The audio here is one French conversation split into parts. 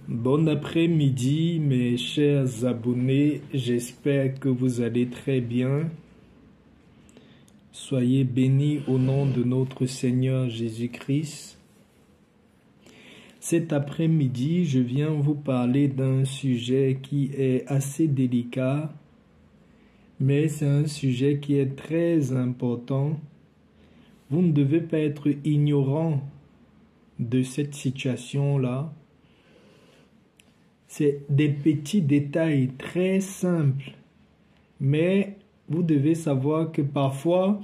Bon après-midi, mes chers abonnés. J'espère que vous allez très bien. Soyez bénis au nom de notre Seigneur Jésus-Christ. Cet après-midi, je viens vous parler d'un sujet qui est assez délicat, mais c'est un sujet qui est très important. Vous ne devez pas être ignorant de cette situation-là. C'est des petits détails très simples, mais vous devez savoir que parfois,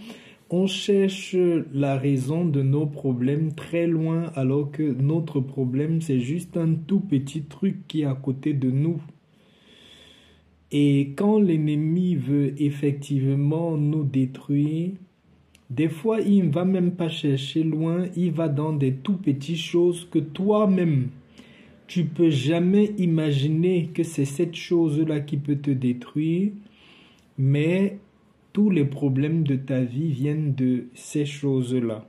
on cherche la raison de nos problèmes très loin, alors que notre problème, c'est juste un tout petit truc qui est à côté de nous. Et quand l'ennemi veut effectivement nous détruire, des fois, il ne va même pas chercher loin, il va dans des tout petites choses que toi-même, tu peux jamais imaginer que c'est cette chose-là qui peut te détruire, mais tous les problèmes de ta vie viennent de ces choses-là.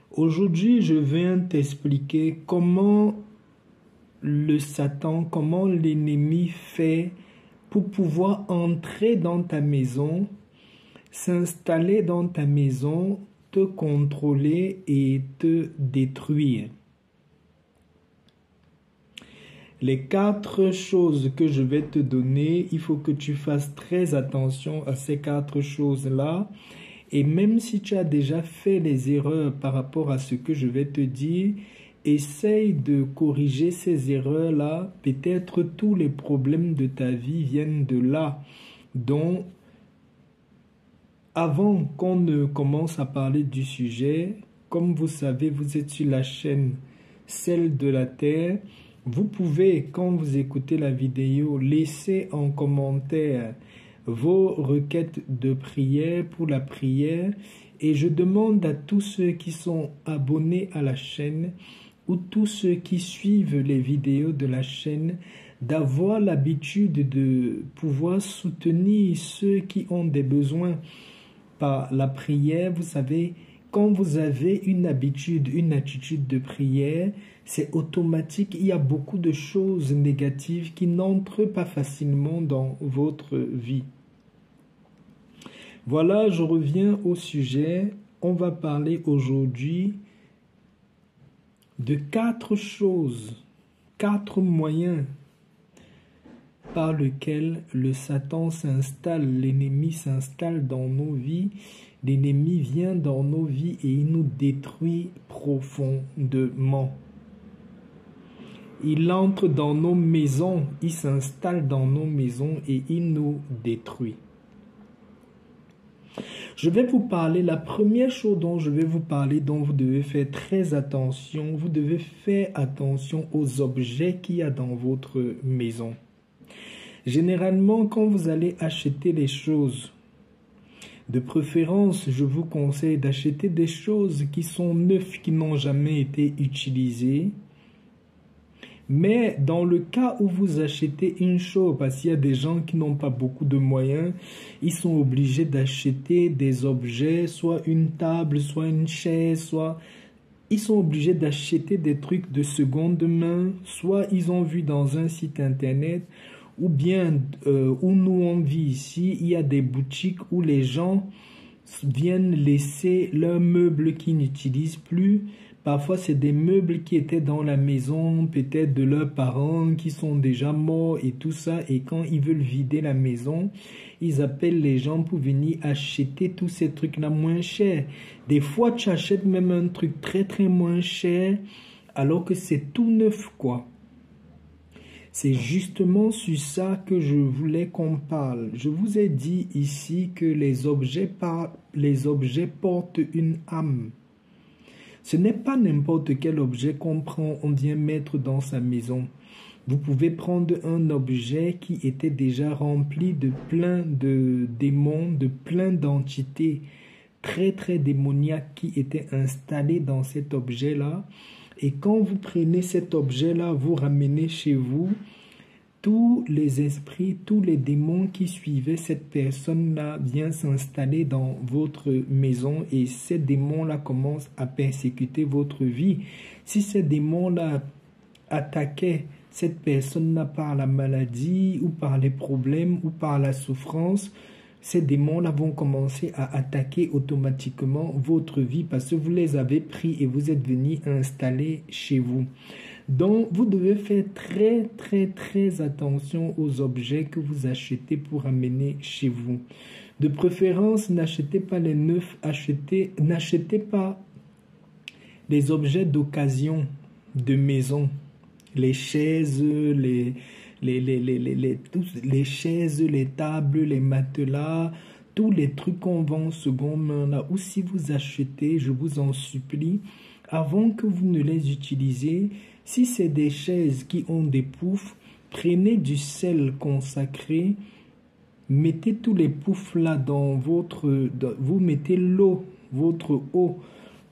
Aujourd'hui, je viens t'expliquer comment le Satan, comment l'ennemi fait pour pouvoir entrer dans ta maison, s'installer dans ta maison, te contrôler et te détruire. Les 4 choses que je vais te donner, il faut que tu fasses très attention à ces 4 choses-là. Et même si tu as déjà fait les erreurs par rapport à ce que je vais te dire, essaye de corriger ces erreurs-là. Peut-être tous les problèmes de ta vie viennent de là. Donc, avant qu'on ne commence à parler du sujet, comme vous savez, vous êtes sur la chaîne Celle de la Terre. Vous pouvez, quand vous écoutez la vidéo, laisser en commentaire vos requêtes de prière pour la prière. Et je demande à tous ceux qui sont abonnés à la chaîne ou tous ceux qui suivent les vidéos de la chaîne d'avoir l'habitude de pouvoir soutenir ceux qui ont des besoins par la prière. Vous savez, quand vous avez une habitude, une attitude de prière, c'est automatique. Il y a beaucoup de choses négatives qui n'entrent pas facilement dans votre vie. Voilà, je reviens au sujet. On va parler aujourd'hui de 4 choses, 4 moyens par lesquels le Satan s'installe, l'ennemi s'installe dans nos vies. L'ennemi vient dans nos vies et il nous détruit profondément. Il entre dans nos maisons, il s'installe dans nos maisons et il nous détruit. Je vais vous parler, la première chose dont je vais vous parler, dont vous devez faire très attention, vous devez faire attention aux objets qu'il y a dans votre maison. Généralement, quand vous allez acheter les choses, de préférence, je vous conseille d'acheter des choses qui sont neuves, qui n'ont jamais été utilisées. Mais dans le cas où vous achetez une chose, parce qu'il y a des gens qui n'ont pas beaucoup de moyens, ils sont obligés d'acheter des objets, soit une table, soit une chaise, soit... Ils sont obligés d'acheter des trucs de seconde main, soit ils ont vu dans un site internet, ou bien où nous on vit ici, il y a des boutiques où les gens viennent laisser leurs meubles qu'ils n'utilisent plus. Parfois, c'est des meubles qui étaient dans la maison, peut-être de leurs parents qui sont déjà morts et tout ça. Et quand ils veulent vider la maison, ils appellent les gens pour venir acheter tous ces trucs-là moins chers. Des fois, tu achètes même un truc très très moins cher alors que c'est tout neuf, quoi. C'est justement sur ça que je voulais qu'on parle. Je vous ai dit ici que les objets portent une âme. Ce n'est pas n'importe quel objet qu'on prend, on vient mettre dans sa maison. Vous pouvez prendre un objet qui était déjà rempli de plein de démons, de plein d'entités très très démoniaques qui étaient installées dans cet objet-là. Et quand vous prenez cet objet-là, vous ramenez chez vous, tous les esprits, tous les démons qui suivaient cette personne-là viennent s'installer dans votre maison et ces démons-là commencent à persécuter votre vie. Si ces démons-là attaquaient cette personne-là par la maladie ou par les problèmes ou par la souffrance, ces démons-là vont commencer à attaquer automatiquement votre vie parce que vous les avez pris et vous êtes venus installer chez vous. Donc, vous devez faire très attention aux objets que vous achetez pour amener chez vous. De préférence, n'achetez pas les neufs, n'achetez pas les objets d'occasion de maison, les chaises, les chaises, les tables, les matelas, tous les trucs qu'on vend seconde main là, ou si vous achetez, je vous en supplie, avant que vous ne les utilisez, si c'est des chaises qui ont des poufs, prenez du sel consacré, mettez tous les poufs là dans votre... vous mettez l'eau, votre eau,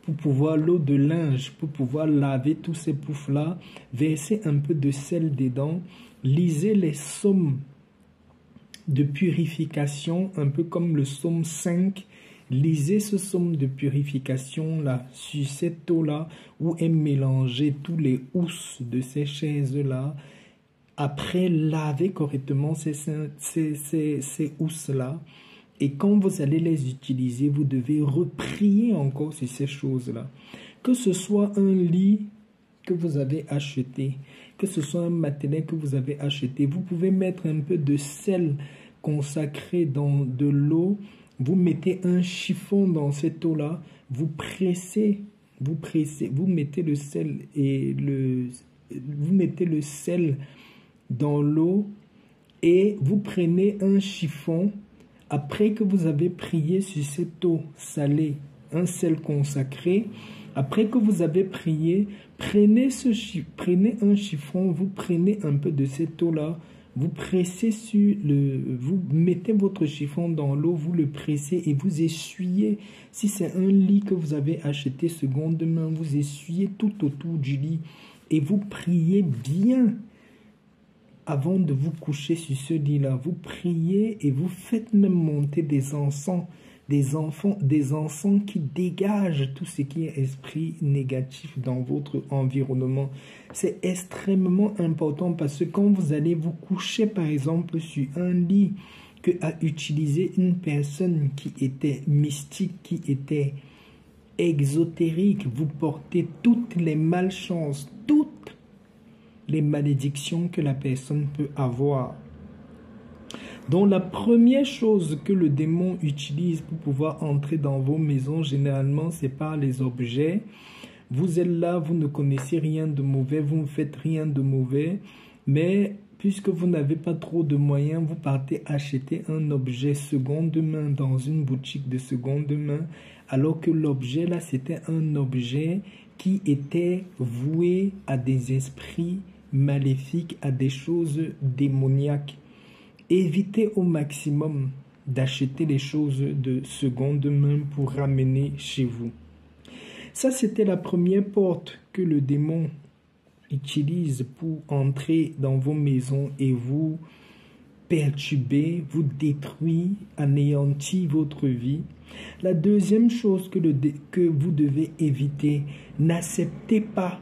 pour pouvoir l'eau de linge, pour pouvoir laver tous ces poufs là, versez un peu de sel dedans, lisez les psaumes de purification, un peu comme le psaume 5, lisez ce psaume de purification là, sur cette eau là, où est mélangé tous les housses de ces chaises là. Après, lavez correctement ces housses là. Et quand vous allez les utiliser, vous devez reprier encore sur ces choses-là. Que ce soit un lit que vous avez acheté, que ce soit un matelas que vous avez acheté, vous pouvez mettre un peu de sel consacré dans de l'eau. Vous mettez un chiffon dans cette eau-là, vous pressez, vous mettez le sel et vous mettez le sel dans l'eau et vous prenez un chiffon. Après que vous avez prié sur cette eau salée, un sel consacré, après que vous avez prié, prenez un chiffon, vous prenez un peu de cette eau-là, vous pressez vous mettez votre chiffon dans l'eau, vous le pressez et vous essuyez. Si c'est un lit que vous avez acheté seconde main, vous essuyez tout autour du lit et vous priez bien. Avant de vous coucher sur ce lit-là, vous priez et vous faites même monter des encens qui dégagent tout ce qui est esprit négatif dans votre environnement. C'est extrêmement important parce que quand vous allez vous coucher, par exemple, sur un lit que a utilisé une personne qui était mystique, qui était exotérique, vous portez toutes les malchances, toutes les malédictions que la personne peut avoir. Donc la première chose que le démon utilise pour pouvoir entrer dans vos maisons, généralement, c'est par les objets. Vous êtes là, vous ne connaissez rien de mauvais, vous ne faites rien de mauvais, mais puisque vous n'avez pas trop de moyens, vous partez acheter un objet seconde main dans une boutique de seconde main, alors que l'objet là, c'était un objet qui était voué à des esprits maléfiques, à des choses démoniaques. Évitez au maximum d'acheter les choses de seconde main pour ramener chez vous. Ça, c'était la première porte que le démon utilise pour entrer dans vos maisons et vous perturber, vous détruire, anéantir votre vie. La deuxième chose que vous devez éviter, n'acceptez pas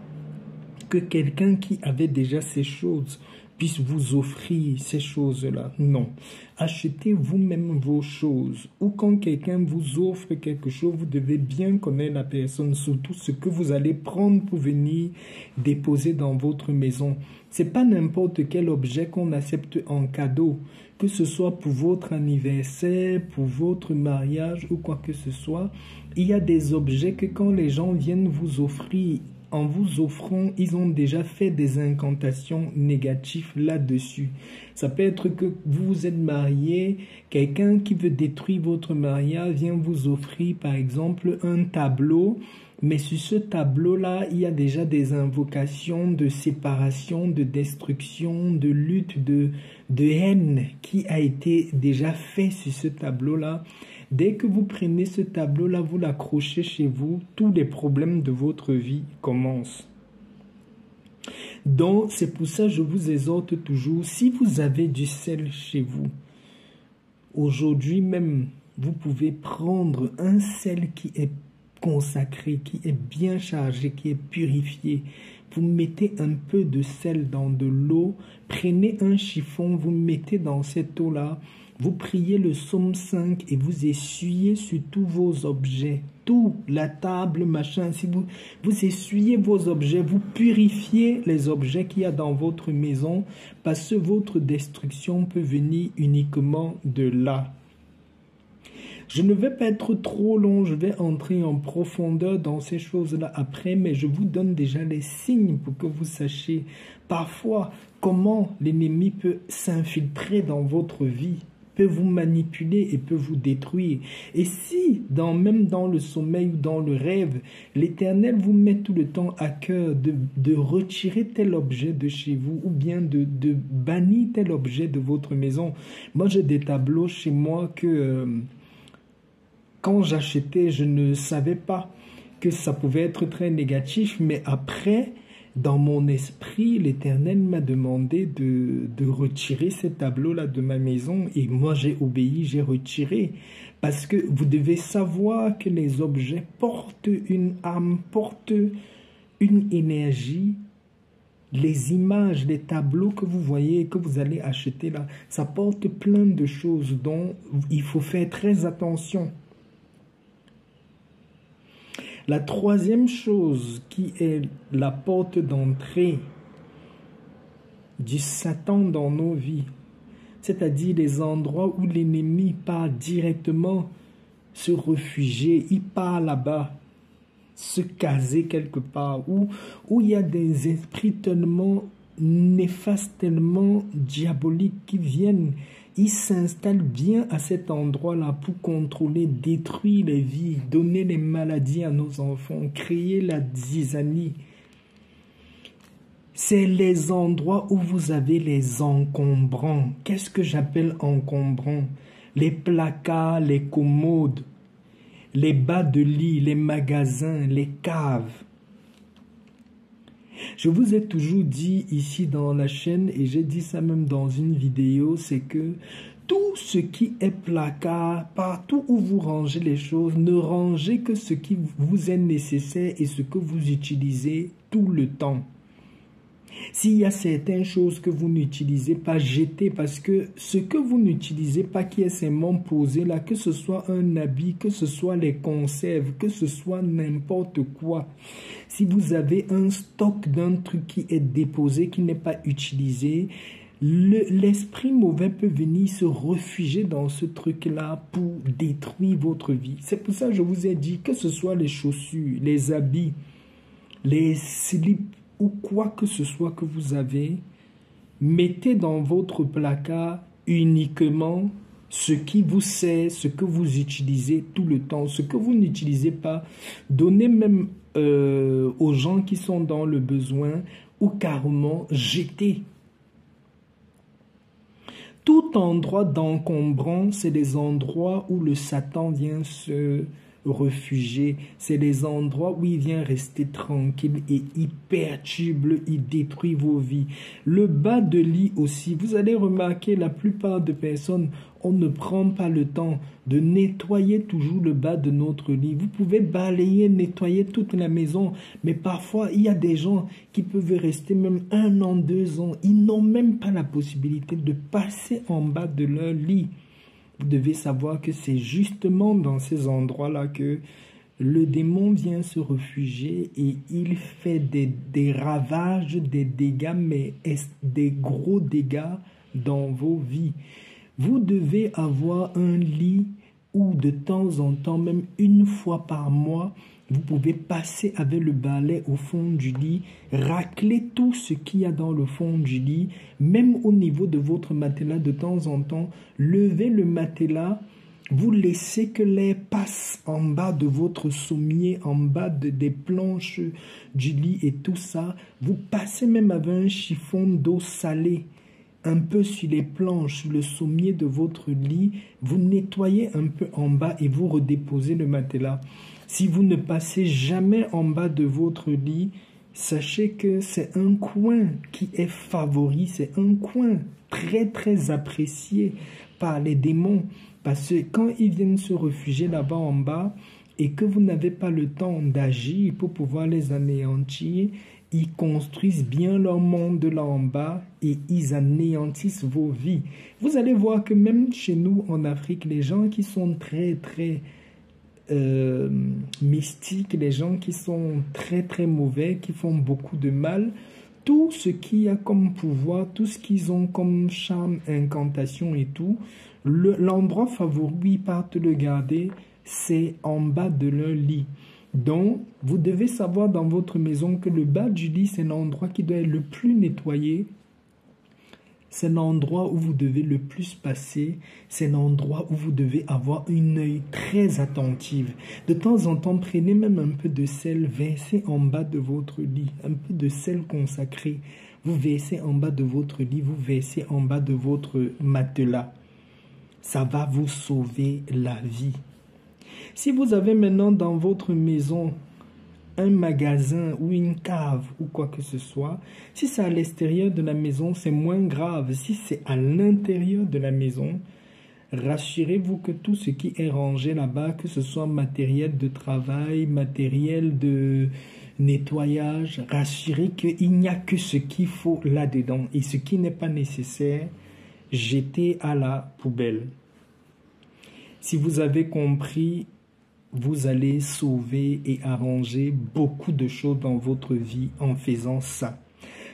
que quelqu'un qui avait déjà ces choses puisse vous offrir ces choses-là. Non. Achetez vous-même vos choses. Ou quand quelqu'un vous offre quelque chose, vous devez bien connaître la personne, surtout ce que vous allez prendre pour venir déposer dans votre maison. C'est pas n'importe quel objet qu'on accepte en cadeau, que ce soit pour votre anniversaire, pour votre mariage ou quoi que ce soit. Il y a des objets que quand les gens viennent vous offrir, en vous offrant, ils ont déjà fait des incantations négatives là-dessus. Ça peut être que vous vous êtes marié, quelqu'un qui veut détruire votre mariage vient vous offrir par exemple un tableau, mais sur ce tableau-là, il y a déjà des invocations de séparation, de destruction, de lutte, de haine qui a été déjà fait sur ce tableau-là. Dès que vous prenez ce tableau-là, vous l'accrochez chez vous, tous les problèmes de votre vie commencent. Donc, c'est pour ça que je vous exhorte toujours, si vous avez du sel chez vous, aujourd'hui même, vous pouvez prendre un sel qui est consacré, qui est bien chargé, qui est purifié. Vous mettez un peu de sel dans de l'eau, prenez un chiffon, vous mettez dans cette eau-là, vous priez le psaume 5 et vous essuyez sur tous vos objets, tout, la table, machin. Si vous essuyez vos objets, vous purifiez les objets qu'il y a dans votre maison, parce que votre destruction peut venir uniquement de là. Je ne vais pas être trop long, je vais entrer en profondeur dans ces choses-là après, mais je vous donne déjà les signes pour que vous sachiez parfois comment l'ennemi peut s'infiltrer dans votre vie, peut vous manipuler et peut vous détruire. Et si, même dans le sommeil ou dans le rêve, l'Éternel vous met tout le temps à cœur de retirer tel objet de chez vous ou bien de bannir tel objet de votre maison. Moi, j'ai des tableaux chez moi que... quand j'achetais, je ne savais pas que ça pouvait être très négatif, mais après, dans mon esprit, l'Éternel m'a demandé de retirer ces tableaux-là de ma maison et moi j'ai obéi, j'ai retiré. Parce que vous devez savoir que les objets portent une âme, portent une énergie. Les images, les tableaux que vous voyez, que vous allez acheter là, ça porte plein de choses dont il faut faire très attention. La troisième chose qui est la porte d'entrée du Satan dans nos vies, c'est-à-dire les endroits où l'ennemi part directement se réfugier, il part là-bas, se caser quelque part, où il y a des esprits tellement néfastes, tellement diaboliques qui viennent. Ils s'installent bien à cet endroit-là pour contrôler, détruire les vies, donner les maladies à nos enfants, créer la zizanie. C'est les endroits où vous avez les encombrants. Qu'est-ce que j'appelle encombrants? Les placards, les commodes, les bas de lit, les magasins, les caves. Je vous ai toujours dit ici dans la chaîne, et j'ai dit ça même dans une vidéo, c'est que tout ce qui est placard, partout où vous rangez les choses, ne rangez que ce qui vous est nécessaire et ce que vous utilisez tout le temps. S'il y a certaines choses que vous n'utilisez pas, jetez, parce que ce que vous n'utilisez pas qui est seulement posé là, que ce soit un habit, que ce soit les conserves, que ce soit n'importe quoi, si vous avez un stock d'un truc qui est déposé, qui n'est pas utilisé, l'esprit mauvais peut venir se réfugier dans ce truc-là pour détruire votre vie. C'est pour ça que je vous ai dit, que ce soit les chaussures, les habits, les slips, ou quoi que ce soit que vous avez, mettez dans votre placard uniquement ce qui vous sert, ce que vous utilisez tout le temps. Ce que vous n'utilisez pas, donnez même aux gens qui sont dans le besoin ou carrément jetez. Tout endroit d'encombrant, c'est des endroits où le Satan vient se réfugier. C'est les endroits où il vient rester tranquille et il perturbe, il détruit vos vies. Le bas de lit aussi, vous allez remarquer, la plupart des personnes, on ne prend pas le temps de nettoyer toujours le bas de notre lit. Vous pouvez balayer, nettoyer toute la maison, mais parfois il y a des gens qui peuvent rester même 1 an, 2 ans. Ils n'ont même pas la possibilité de passer en bas de leur lit. Vous devez savoir que c'est justement dans ces endroits-là que le démon vient se réfugier et il fait des ravages, des dégâts, mais des gros dégâts dans vos vies. Vous devez avoir un lit où de temps en temps, même 1 fois par mois, vous pouvez passer avec le balai au fond du lit, racler tout ce qu'il y a dans le fond du lit, même au niveau de votre matelas de temps en temps, levez le matelas, vous laissez que l'air passe en bas de votre sommier, en bas des planches du lit et tout ça. Vous passez même avec un chiffon d'eau salée, un peu sur les planches, sur le sommier de votre lit, vous nettoyez un peu en bas et vous redéposez le matelas. Si vous ne passez jamais en bas de votre lit, sachez que c'est un coin qui est favori, c'est un coin très très apprécié par les démons. Parce que quand ils viennent se réfugier là-bas en bas, et que vous n'avez pas le temps d'agir pour pouvoir les anéantir, ils construisent bien leur monde là en bas et ils anéantissent vos vies. Vous allez voir que même chez nous en Afrique, les gens qui sont très mystiques, les gens qui sont très mauvais, qui font beaucoup de mal, tout ce qu'il y a comme pouvoir, tout ce qu'ils ont comme charme, incantation et tout, l'endroit favori où ils partent le garder, c'est en bas de leur lit. Donc, vous devez savoir dans votre maison que le bas du lit, c'est l'endroit qui doit être le plus nettoyé. C'est l'endroit où vous devez le plus passer. C'est l'endroit où vous devez avoir un œil très attentif. De temps en temps, prenez même un peu de sel, versez en bas de votre lit. Un peu de sel consacré. Vous versez en bas de votre lit, vous versez en bas de votre matelas. Ça va vous sauver la vie. Si vous avez maintenant dans votre maison un magasin ou une cave ou quoi que ce soit, si c'est à l'extérieur de la maison, c'est moins grave. Si c'est à l'intérieur de la maison, rassurez-vous que tout ce qui est rangé là-bas, que ce soit matériel de travail, matériel de nettoyage, rassurez qu'il n'y a que ce qu'il faut là-dedans. Et ce qui n'est pas nécessaire, jetez à la poubelle. Si vous avez compris, vous allez sauver et arranger beaucoup de choses dans votre vie en faisant ça.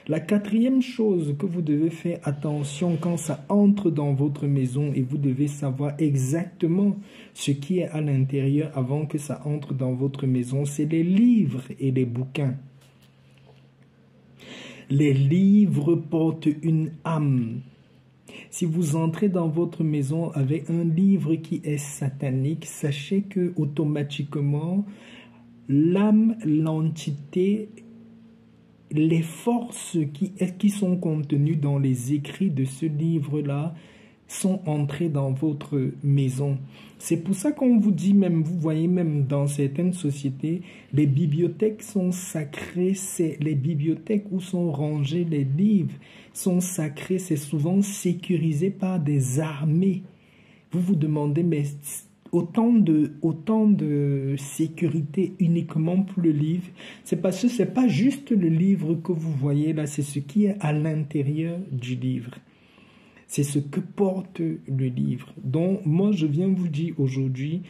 La quatrième chose que vous devez faire attention quand ça entre dans votre maison et vous devez savoir exactement ce qui est à l'intérieur avant que ça entre dans votre maison, c'est les livres et les bouquins. Les livres portent une âme. Si vous entrez dans votre maison avec un livre qui est satanique, sachez que automatiquement, l'âme, l'entité, les forces qui sont contenues dans les écrits de ce livre-là sont entrées dans votre maison. C'est pour ça qu'on vous dit même, vous voyez même dans certaines sociétés, les bibliothèques sont sacrées, c'est les bibliothèques où sont rangés les livres sont sacrés, c'est souvent sécurisé par des armées. Vous vous demandez, mais autant de sécurité uniquement pour le livre, c'est parce que ce n'est pas juste le livre que vous voyez là, c'est ce qui est à l'intérieur du livre. C'est ce que porte le livre. Donc, moi, je viens vous dire aujourd'hui,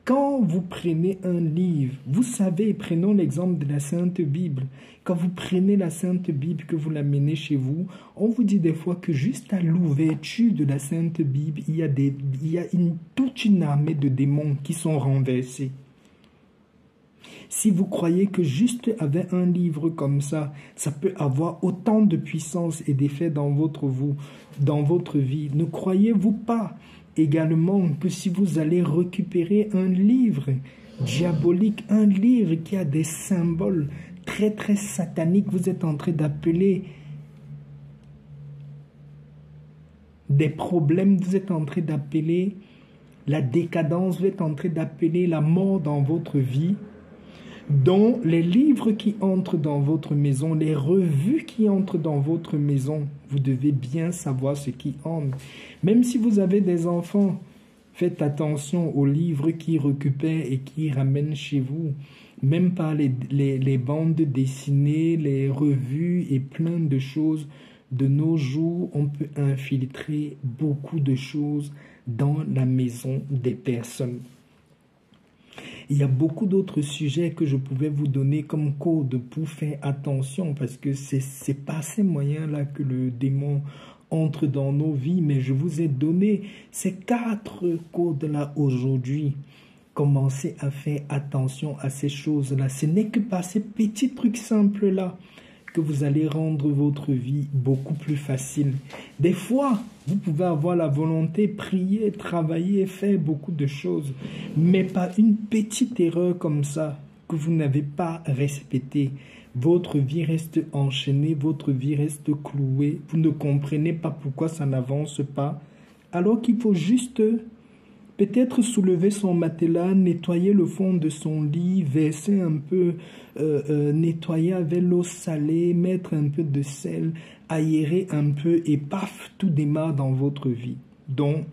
quand vous prenez un livre, vous savez, prenons l'exemple de la Sainte Bible. Quand vous prenez la Sainte Bible, que vous l'amenez chez vous, on vous dit des fois que juste à l'ouverture de la Sainte Bible, il y a toute une armée de démons qui sont renversés. Si vous croyez que juste avec un livre comme ça peut avoir autant de puissance et d'effet dans votre vie, ne croyez-vous pas également que si vous allez récupérer un livre diabolique, un livre qui a des symboles très sataniques, vous êtes en train d'appeler des problèmes, vous êtes en train d'appeler la décadence, vous êtes en train d'appeler la mort dans votre vie. Donc, les livres qui entrent dans votre maison, les revues qui entrent dans votre maison, vous devez bien savoir ce qui entre. Même si vous avez des enfants, faites attention aux livres qu'ils récupèrent et qu'ils ramènent chez vous. Même par les bandes dessinées, les revues et plein de choses. De nos jours, on peut infiltrer beaucoup de choses dans la maison des personnes. Il y a beaucoup d'autres sujets que je pouvais vous donner comme code pour faire attention parce que c'est par ces moyens-là que le démon entre dans nos vies. Mais je vous ai donné ces 4 codes-là aujourd'hui. Commencez à faire attention à ces choses-là. Ce n'est que par ces petits trucs simples-là que vous allez rendre votre vie beaucoup plus facile. Des fois, vous pouvez avoir la volonté, prier, travailler, faire beaucoup de choses, mais par une petite erreur comme ça, que vous n'avez pas respectée, votre vie reste enchaînée, votre vie reste clouée, vous ne comprenez pas pourquoi ça n'avance pas, alors qu'il faut juste peut-être soulever son matelas, nettoyer le fond de son lit, verser un peu, nettoyer avec l'eau salée, mettre un peu de sel, aérer un peu et paf, tout démarre dans votre vie. Donc,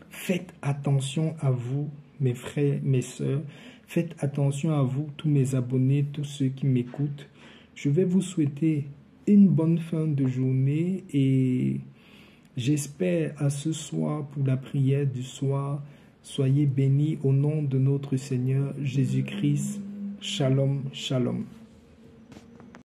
faites attention à vous, mes frères, mes sœurs. Faites attention à vous, tous mes abonnés, tous ceux qui m'écoutent. Je vais vous souhaiter une bonne fin de journée et j'espère à ce soir pour la prière du soir. Soyez bénis au nom de notre Seigneur Jésus-Christ. Shalom, shalom.